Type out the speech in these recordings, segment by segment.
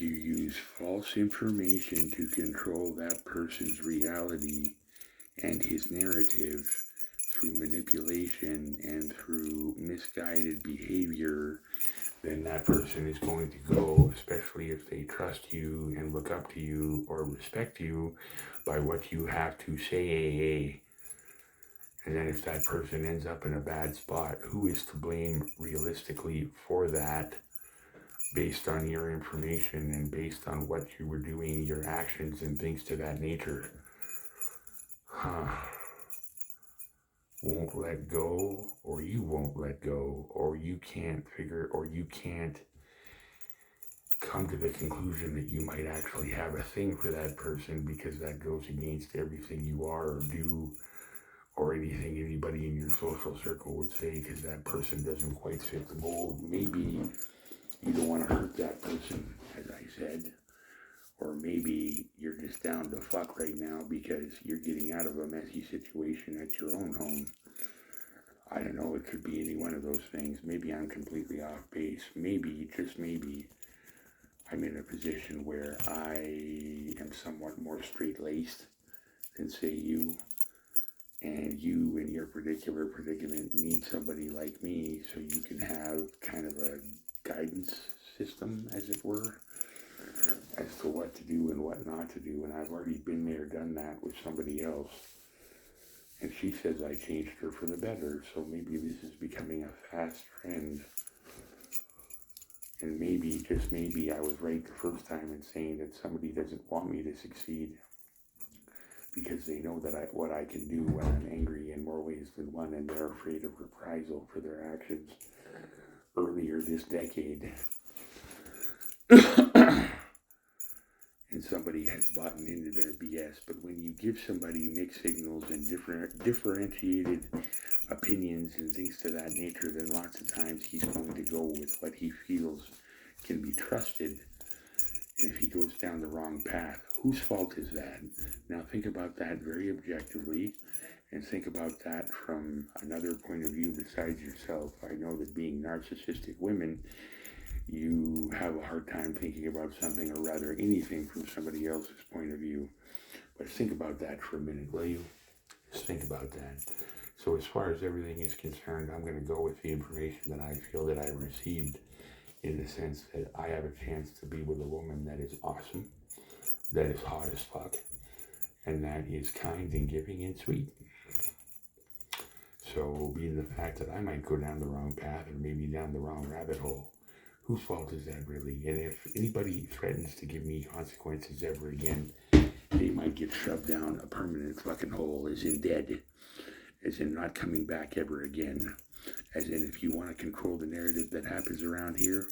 you use false information to control that person's reality and his narrative through manipulation and through misguided behavior, then that person is going to go, especially if they trust you and look up to you or respect you by what you have to say. And then if that person ends up in a bad spot, who is to blame realistically for that, based on your information and based on what you were doing, your actions and things to that nature? Won't let go, or you won't let go, or you can't come to the conclusion that you might actually have a thing for that person, because that goes against everything you are or do, or anything anybody in your social circle would say, because that person doesn't quite fit the mold. Maybe you don't want to hurt that person, as I said, or maybe you're just down to fuck right now because you're getting out of a messy situation at your own home. I don't know, it could be any one of those things. Maybe I'm completely off base. Maybe, just maybe, I'm in a position where I am somewhat more straight-laced than, say, you. And you, in your particular predicament, need somebody like me so you can have kind of a guidance system, as it were, as to what to do and what not to do. And I've already been there, done that with somebody else. And she says I changed her for the better, so maybe this is becoming a fast trend. And maybe, just maybe, I was right the first time in saying that somebody doesn't want me to succeed because they know that what I can do when I'm angry in more ways than one, and they're afraid of reprisal for their actions. Earlier this decade, and somebody has bought into their BS. But when you give somebody mixed signals and differentiated opinions and things to that nature, then lots of times he's going to go with what he feels can be trusted. And if he goes down the wrong path, whose fault is that? Now think about that very objectively, and think about that from another point of view besides yourself. I know that being narcissistic women, you have a hard time thinking about something, or rather anything, from somebody else's point of view. But think about that for a minute, will you? Just think about that. So as far as everything is concerned, I'm going to go with the information that I feel that I received, in the sense that I have a chance to be with a woman that is awesome, that is hot as fuck, and that is kind and giving and sweet. So, being the fact that I might go down the wrong path, or maybe down the wrong rabbit hole, whose fault is that really? And if anybody threatens to give me consequences ever again, they might get shoved down a permanent fucking hole, as in dead, as in not coming back ever again. As in, if you want to control the narrative that happens around here,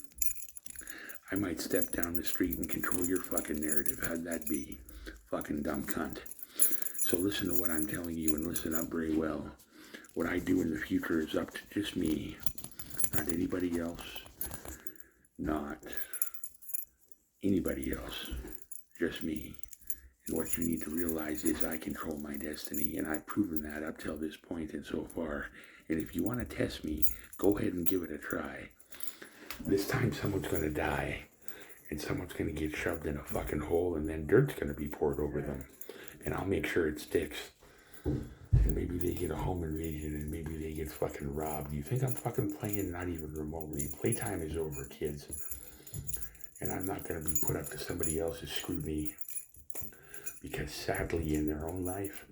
I might step down the street and control your fucking narrative. How'd that be? Fucking dumb cunt. So listen to what I'm telling you, and listen up very well. What I do in the future is up to just me, not anybody else, not anybody else, just me. And what you need to realize is I control my destiny, and I've proven that up till this point and so far. And if you want to test me, go ahead and give it a try. This time someone's going to die, and someone's going to get shoved in a fucking hole, and then dirt's going to be poured over them. And I'll make sure it sticks. And maybe they get a home invasion, and maybe they get fucking robbed. You think I'm fucking playing? Not even remotely. Playtime is over, kids. And I'm not going to be put up to somebody else's scrutiny, because sadly in their own life,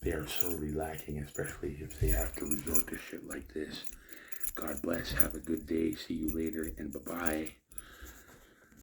they are sorely lacking, especially if they have to resort to shit like this. God bless. Have a good day. See you later, and bye-bye.